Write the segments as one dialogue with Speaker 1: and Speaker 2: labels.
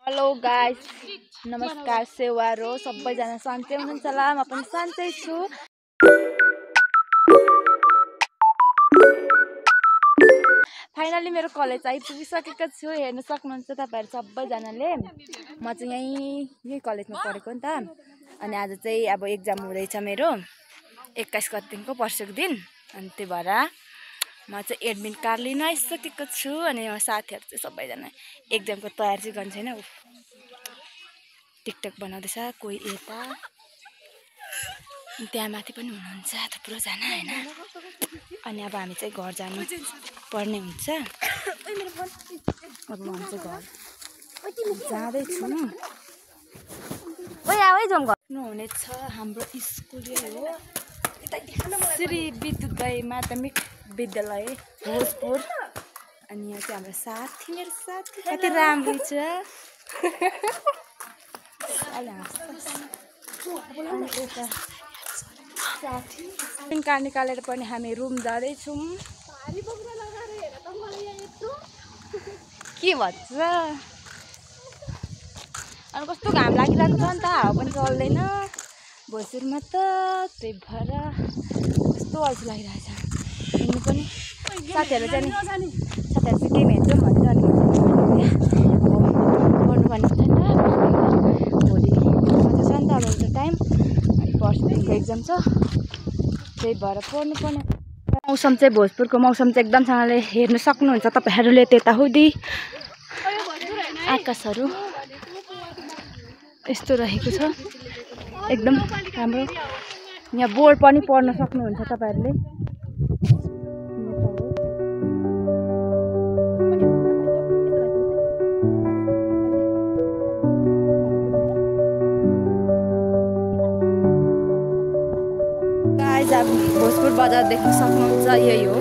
Speaker 1: Hello guys, नमस्कार सेवारो सबैजना सन्चै हुनुहुन्छ होला। म पनि सन्चै छु। फाइनली मेरो कलेज आइपुगिसकेको छु। हेर्न सक्नुहुन्छ तपाईहरु सबैजनाले। म चाहिँ यही कलेजमा पढेको नि त। अनि आज चाहिँ अब एक्जाम हुँदैछ मेरो 21 गतेको पर्सिको दिन। अनि त्यही भएर म चाहिँ एडमिट कार्ड लिन आइसकेको छु। अनि साथीहरु चाहिँ सबैजना एक्जामको तयारी चाहिँ गर्न छैन। टिकटक बनाउँदैछ कोही यता, त्यहाँ माथि पनि हुनुहुन्छ थुप्रो जना हैन। अनि अब हामी चाहिँ घर जानु पर्ने हुन्छ। अब हामी चाहिँ घर जाँदै छौँ। ओइ आउ जाउँ घर हुनेछ। हाम्रो स्कुल हो श्री विद्युतबाई माध्यमिक विद्यालय भोजपुर। अनि यहाँ चाहिँ हाम्रो साथी, मेरो साथी कति राम्रो छ। कार्ड निकालेर पनि हामी रुम जाँदैछौँ। के भन्छ अनि कस्तो घाम लागिरहेको छ नि त। हावा पनि चल्दैन भोजपुरमा त। त्यही भएर कस्तो अल्छी लागिरहेछ हिँड्नु पनि। साथीहरू चाहिँ गेम हेर्छौँ भन्छ। अनि पढ्नु पर्ने हुन्छ नि त। भोलि मजा छ नि त। अब एउटा टाइम अनि पर्सिदेखिको एक्जाम छ। त्यही भएर पढ्नु पर्ने। मौसम चाहिँ भोजपुरको मौसम चाहिँ एकदमसँगले हेर्न सक्नुहुन्छ तपाईहरूले। त्यताउति आकाशहरू यस्तो रहेको छ एकदम राम्रो। यहाँ बोर्ड पनि पढ्न सक्नुहुन्छ तपाईहरूले। अब भोजपुर बजार देख्न सक्नुहुन्छ। यही हो,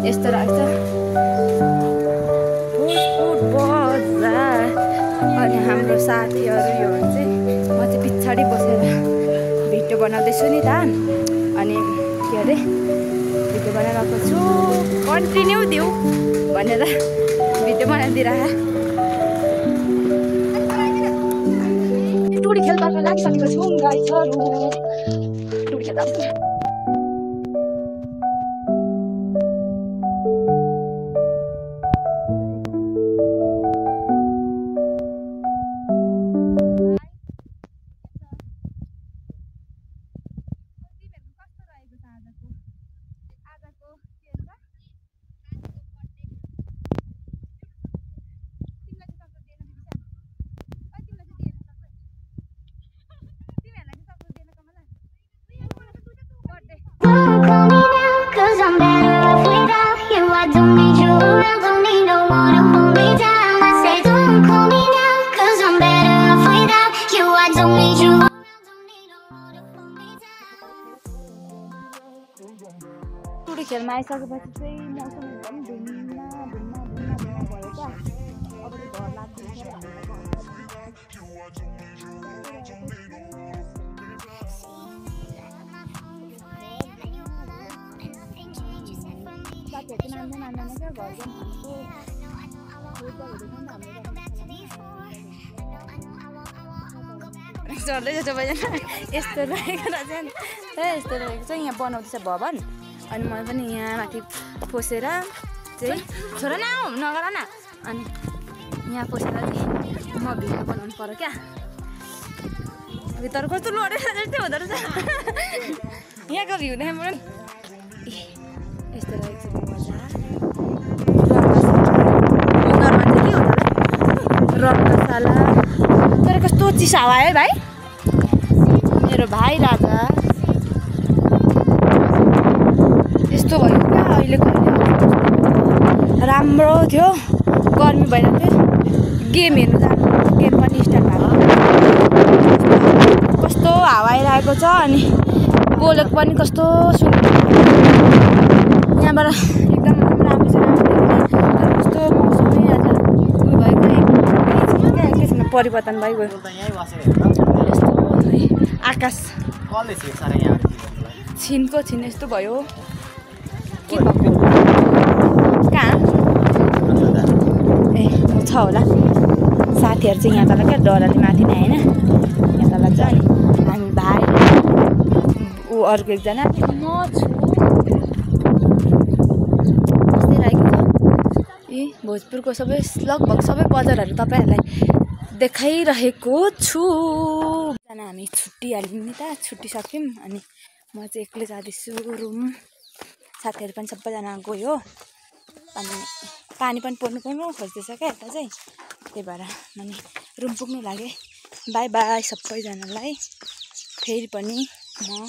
Speaker 1: यस्तो रहेछ भोजपुर बजार। अनि हाम्रो साथीहरू यो चाहिँ म चाहिँ पछाडि बसेर भिडियो बनाउँदैछु नि त। अनि के अरे भिडियो बनाइरहेको छु। कन्टिन्यू दिउ भनेर भिडियो बनाइदिइरह। टुडी खेल्न लागिसकेको छौँ गाइसहरू। टुडी खेल्दा टुडी खेलमा आइसकेपछि चाहिँ मौसम एकदम धुम्म भयो क्या। अब चाहिँ घर लाग्दैछ। साथीहरू चाहिँ मान्दैन क्या घर जाउँ भनेको चढ्दैछ सबैजना। यस्तो रहेको रहेछ नि त। यस्तो रहेको छ। यहाँ बनाउँदैछ भवन। अनि म पनि यहाँ माथि पसेर चाहिँ छोरा न नगर न। अनि यहाँ पसेर चाहिँ म भिडियो बनाउनु पर्यो क्या। भित्र कस्तो लडेर जस्तै हुँदो रहेछ। यहाँको भ्यू देखाउनु पर्यो। यस्तो रहेको छ रङ्गशाला। तर कस्तो चिसो हावा है भाइ। मेरो भाइ राजा यस्तो भयो क्या। अहिलेको राम्रो थियो। गर्मी भइरहेको थियो। गेम हेर्नु जानु। गेम पनि स्टार्ट भएको। कस्तो हावा आइरहेको छ। अनि बोलेको पनि कस्तो सुन्नु। यहाँबाट एकदम राम्रो छ। तर कस्तो मौसमै आज उयो भयो क्या। एकैछिनमा परिवर्तन भइगयो। आकाश छिनको छिन यस्तो भयो। के भएको कहाँ ए छ होला। साथीहरू चाहिँ यहाँ तल क्या डराले माथि नै होइन यहाँ तल छ अनि हामी भाइ ऊ अर्को एकजना म छु यस्तै रहेको छ यी भोजपुरको सबै लगभग सबै बजारहरू तपाईँहरूलाई देखाइरहेको छु। हामी छुट्टिहाल्यौँ नि त छुट्टिसक्यौँ अनि म चाहिँ एक्लै जाँदैछु रुम साथीहरू पनि सबैजना गयो अनि पानी पनि पर्नु खोज्दैछ क्या यता चाहिँ त्यही भएर अनि रुम पुग्नु लागे बाई बाई सबैजनालाई फेरि पनि म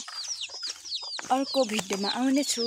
Speaker 1: अर्को भिडियोमा आउने छु।